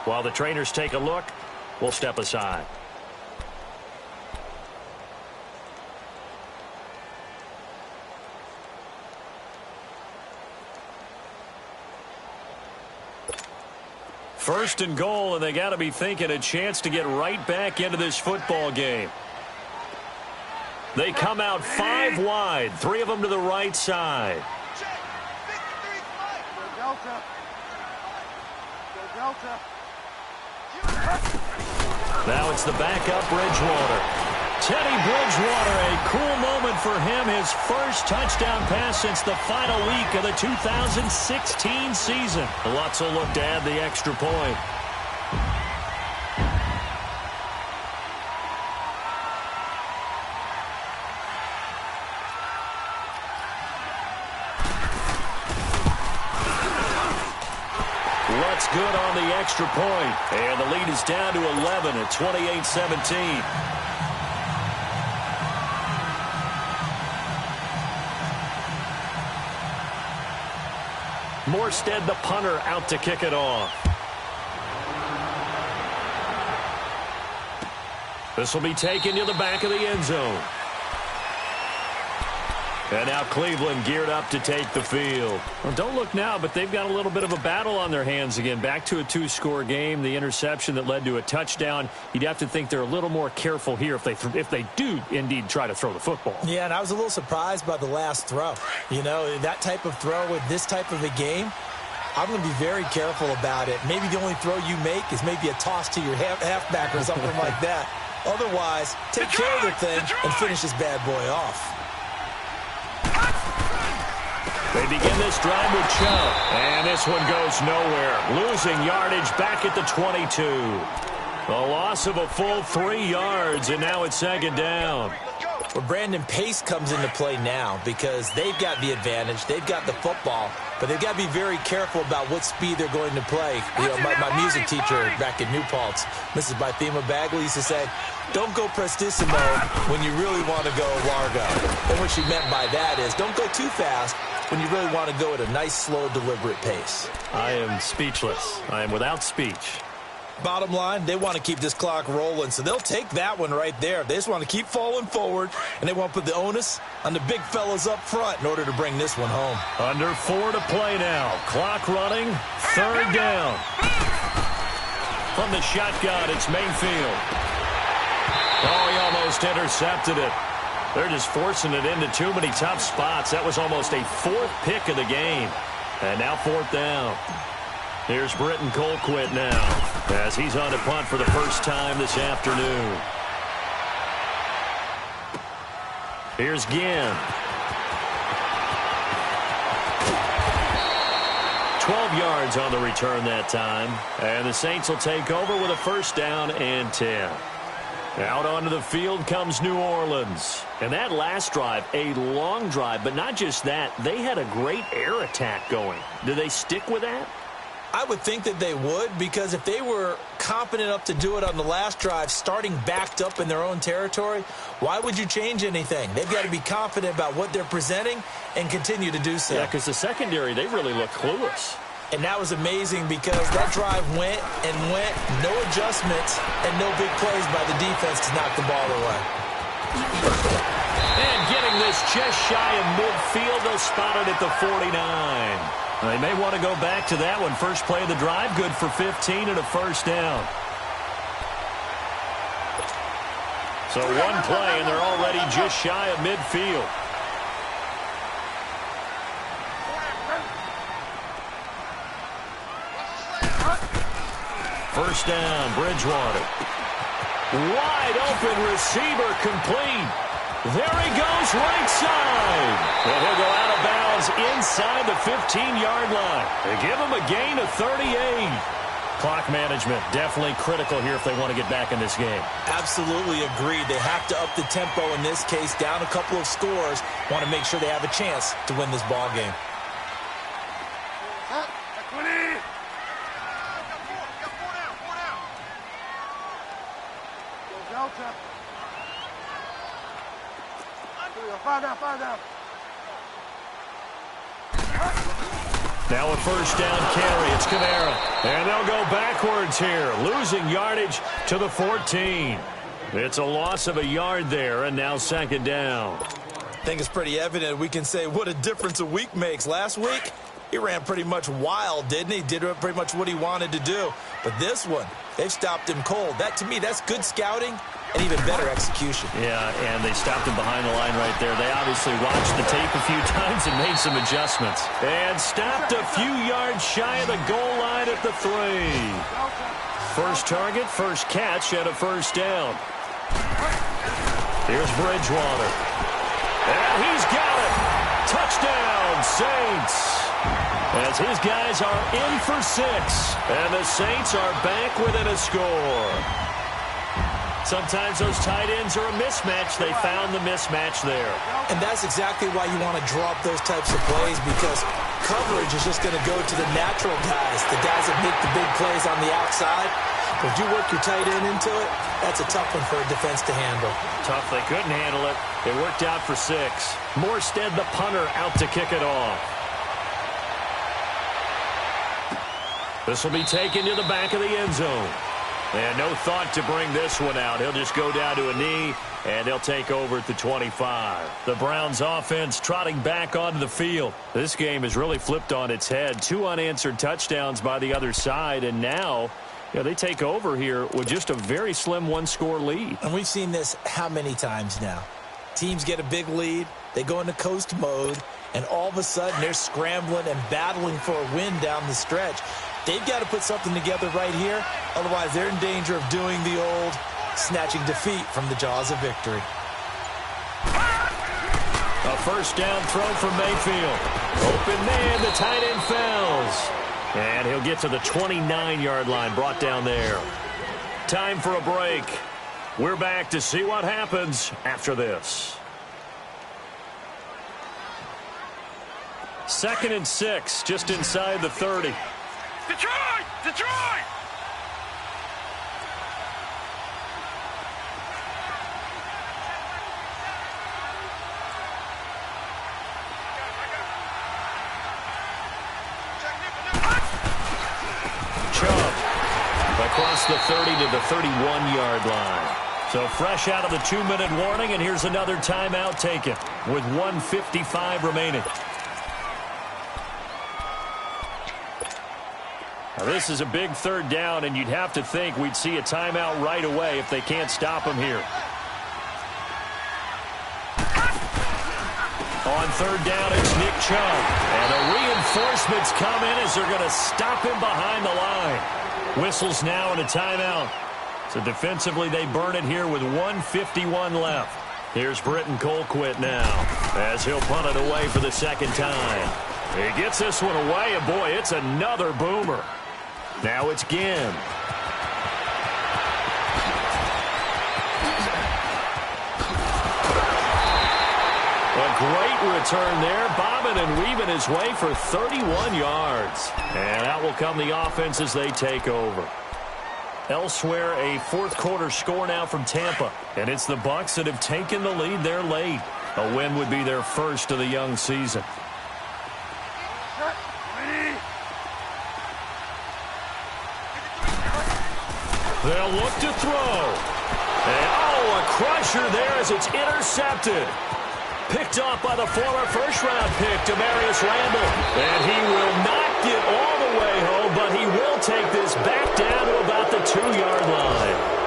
While the trainers take a look, we'll step aside. First and goal, and they got to be thinking a chance to get right back into this football game. They come out 5 wide, 3 of them to the right side. Now it's the backup Bridgewater. Teddy Bridgewater, a cool moment for him. His first touchdown pass since the final week of the 2016 season. Lutz will look to add the extra point. Lutz good on the extra point. And the lead is down to 11 at 28-17. Morstead, the punter, out to kick it off. This will be taken to the back of the end zone. And now Cleveland geared up to take the field. Well, don't look now, but they've got a little bit of a battle on their hands again. Back to a 2-score game. The interception that led to a touchdown. You'd have to think they're a little more careful here if they do indeed try to throw the football. Yeah, and I was a little surprised by the last throw. You know, that type of throw with this type of a game, I'm going to be very careful about it. Maybe the only throw you make is maybe a toss to your halfback or something like that. Otherwise, take care of the thing and finish this bad boy off. They begin this drive with Chubb, and this one goes nowhere. Losing yardage back at the 22. A loss of a full 3 yards, and now it's second down. Well, Brandon, pace comes into play now because they've got the advantage. They've got the football, but they've got to be very careful about what speed they're going to play. You know, my music teacher back in New Paltz, Mrs. Bythema Bagley, used to say, don't go prestissimo when you really want to go largo. And what she meant by that is don't go too fast when you really want to go at a nice, slow, deliberate pace. I am speechless. I am without speech. Bottom line, they want to keep this clock rolling, so they'll take that one right there. They just want to keep falling forward, and they want to put the onus on the big fellas up front in order to bring this one home. Under 4 to play now. Clock running. Third down. From the shotgun, it's Mayfield. Oh, he almost intercepted it. They're just forcing it into too many tough spots. That was almost a 4th pick of the game. And now 4th down. Here's Britton Colquitt now as he's on to punt for the first time this afternoon. Here's Ginn. 12 yards on the return that time. And the Saints will take over with a first down and 10. Out onto the field comes New Orleans. And that last drive, a long drive, but not just that. They had a great air attack going. Do they stick with that? I would think that they would, because if they were confident enough to do it on the last drive, starting backed up in their own territory, why would you change anything? They've got to be confident about what they're presenting and continue to do so. Yeah, because the secondary, they really look clueless. And that was amazing because that drive went and went, no adjustments, and no big plays by the defense to knock the ball away. And getting this just shy of midfield, they'll spot it at the 49. They may want to go back to that one. First play of the drive, good for 15 and a first down. So one play, and they're already just shy of midfield. First down, Bridgewater. Wide open receiver complete. There he goes, right side. And he'll go out of bounds inside the 15-yard line. They give him a gain of 38. Clock management definitely critical here if they want to get back in this game. Absolutely agreed. They have to up the tempo in this case, down a couple of scores. Want to make sure they have a chance to win this ball game. Now a first down carry. It's Kamara. And they'll go backwards here, losing yardage to the 14. It's a loss of a yard there, and now second down. I think it's pretty evident we can say what a difference a week makes. Last week, He ran pretty much wild, didn't he? Did pretty much what he wanted to do. But this one, they've stopped him cold. That, to me, that's good scouting and even better execution. Yeah, and they stopped him behind the line right there. They obviously watched the tape a few times and made some adjustments. And stopped a few yards shy of the goal line at the 3. First target, first catch, and a first down. Here's Bridgewater. And he's got it. Touchdown, Saints. As his guys are in for 6. And the Saints are back within a score. Sometimes those tight ends are a mismatch. They found the mismatch there. And that's exactly why you want to draw up those types of plays, because coverage is just going to go to the natural guys, the guys that make the big plays on the outside. But if you work your tight end into it, that's a tough one for a defense to handle. Tough. They couldn't handle it. It worked out for 6. Morstead, the punter, out to kick it off. This will be taken to the back of the end zone. And no thought to bring this one out. He'll just go down to a knee, and they'll take over at the 25. The Browns offense trotting back onto the field. This game has really flipped on its head. 2 unanswered touchdowns by the other side, and now they take over here with just a very slim one-score lead. And we've seen this how many times now? Teams get a big lead, they go into coast mode, and all of a sudden they're scrambling and battling for a win down the stretch. They've got to put something together right here. Otherwise, they're in danger of doing the old snatching defeat from the jaws of victory. A first down throw from Mayfield. Open man, the tight end fouls. And he'll get to the 29-yard line, brought down there. Time for a break. We're back to see what happens after this. 2nd and 6, just inside the 30. Detroit! Detroit! Chubb across the 30 to the 31-yard line. So fresh out of the 2-minute warning, and here's another timeout taken with 1:55 remaining. Now this is a big 3rd down, and you'd have to think we'd see a timeout right away if they can't stop him here. On 3rd down, it's Nick Chubb. And the reinforcements come in as they're going to stop him behind the line. Whistles now and a timeout. So defensively, they burn it here with 1:51 left. Here's Britton Colquitt now as he'll punt it away for the 2nd time. He gets this one away, and boy, it's another boomer. Now it's Ginn. A great return there, bobbing and weaving his way for 31 yards. And out will come the offense as they take over. Elsewhere, a 4th-quarter score now from Tampa. And it's the Bucs that have taken the lead there late. A win would be their first of the young season. They'll look to throw. And, a crusher there as it's intercepted. Picked off by the former first-round pick, Demarius Randall. And he will not get all the way home, but he will take this back down to about the 2-yard line.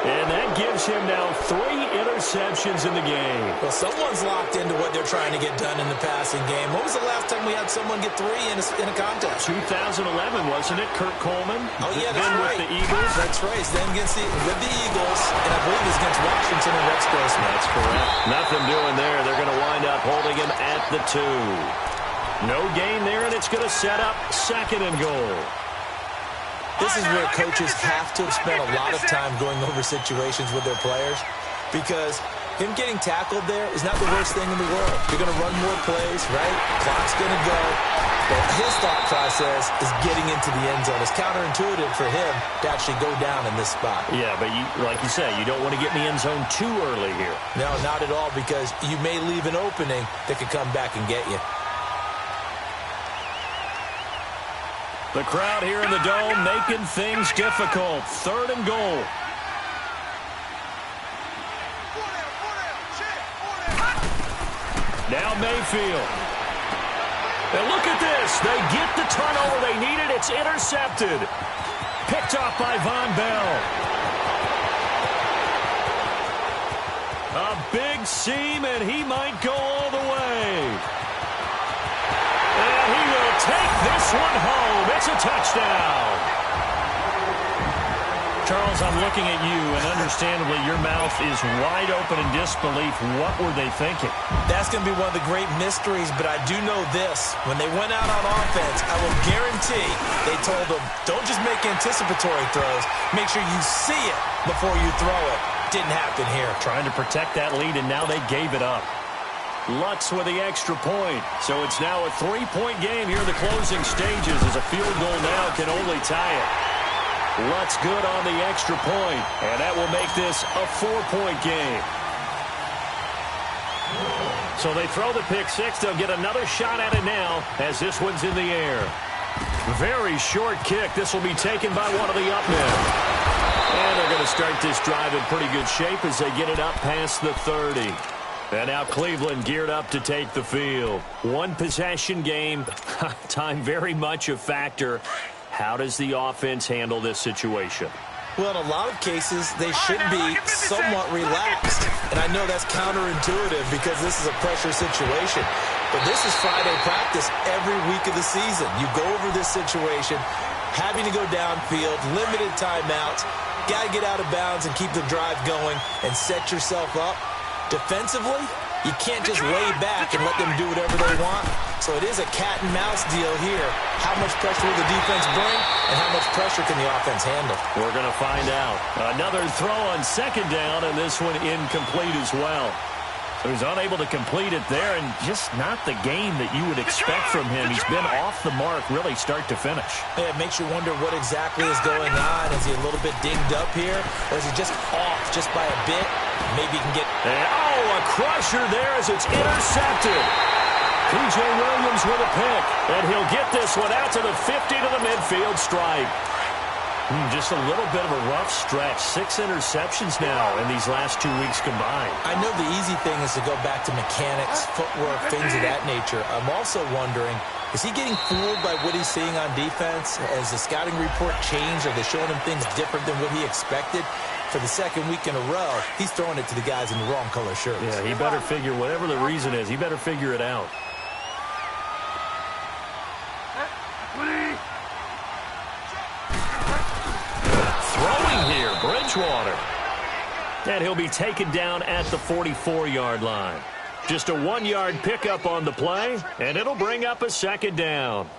And that gives him now 3 interceptions in the game. Well, someone's locked into what they're trying to get done in the passing game. When was the last time we had someone get 3 in a contest? 2011, wasn't it? Kurt Coleman? Oh, yeah, that's then right. With the Eagles? That's right. Then with the Eagles, and I believe it's against Washington and Rex Grossman. That's correct. Nothing doing there. They're going to wind up holding him at the 2. No gain there, and it's going to set up 2nd and goal. This is where coaches have to have spent a lot of time going over situations with their players, because him getting tackled there is not the worst thing in the world. You're going to run more plays, right? Clock's going to go. But his thought process is getting into the end zone. It's counterintuitive for him to actually go down in this spot. Yeah, but like you say, you don't want to get in the end zone too early here. No, not at all, because you may leave an opening that could come back and get you. The crowd here in the Dome making things difficult. 3rd and goal. Now Mayfield. And look at this. They get the turnover they needed. It's intercepted. Picked off by Von Bell. A big seam, and he might go all the way. And he will take this one home. It's a touchdown. Charles, I'm looking at you, and understandably, your mouth is wide open in disbelief. What were they thinking? That's going to be one of the great mysteries, but I do know this. When they went out on offense, I will guarantee they told them, don't just make anticipatory throws. Make sure you see it before you throw it. Didn't happen here. Trying to protect that lead, and now they gave it up. Lutz with the extra point. So it's now a 3-point game here in the closing stages as a field goal now can only tie it. Lutz good on the extra point, and that will make this a 4-point game. So they throw the pick six. They'll get another shot at it now as this one's in the air. Very short kick. This will be taken by one of the up men. And they're going to start this drive in pretty good shape as they get it up past the 30. And now Cleveland geared up to take the field. One possession game. Time very much a factor. How does the offense handle this situation? Well, in a lot of cases, they should be somewhat relaxed. And I know that's counterintuitive because this is a pressure situation. But this is Friday practice every week of the season. You go over this situation, having to go downfield, limited timeouts, got to get out of bounds and keep the drive going and set yourself up. Defensively, you can't just lay back and let them do whatever they want. So it is a cat and mouse deal here. How much pressure will the defense bring, and how much pressure can the offense handle? We're going to find out. Another throw on second down, and this one incomplete as well. So he's unable to complete it there, and just not the game that you would expect from him. He's been off the mark really start to finish. Yeah, it makes you wonder what exactly is going on. Is he a little bit dinged up here, or is he just off just by a bit? Maybe he can get... a crusher there as it's intercepted. P.J. Williams with a pick, and he'll get this one out to the 50 to the midfield stripe. Just a little bit of a rough stretch. 6 interceptions now in these last 2 weeks combined. I know the easy thing is to go back to mechanics, footwork, things of that nature. I'm also wondering, is he getting fooled by what he's seeing on defense? Has the scouting report changed? Are they showing him things different than what he expected? For the second week in a row, he's throwing it to the guys in the wrong color shirts. Yeah, he better figure, whatever the reason is, he better figure it out. Throwing here, Bridgewater. And he'll be taken down at the 44-yard line. Just a 1-yard pickup on the play, and it'll bring up a second down.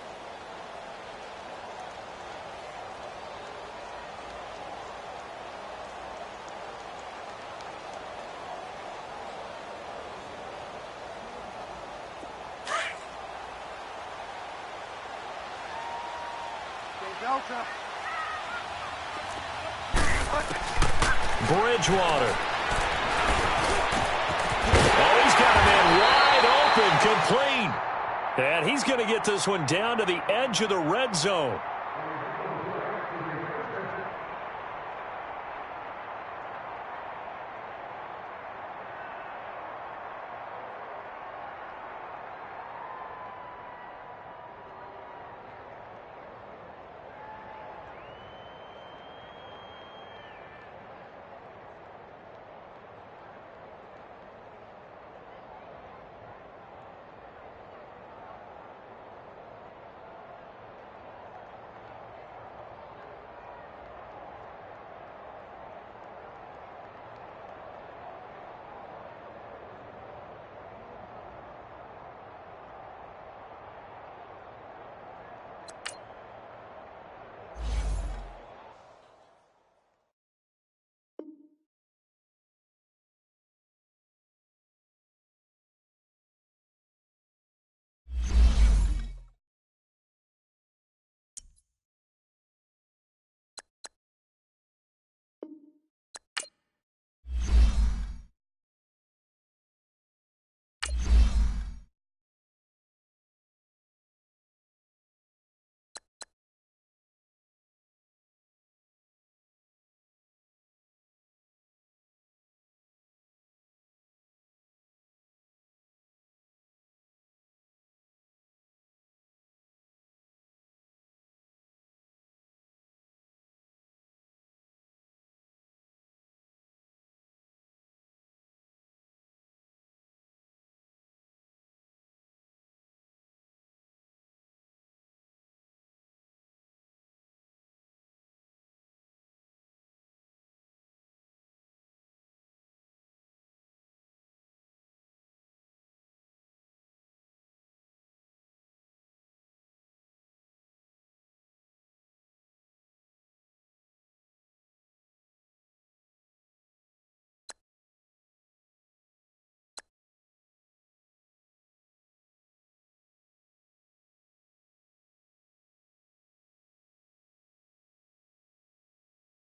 Bridgewater. Oh, he's got a man wide open, complete. And he's going to get this one down to the edge of the red zone.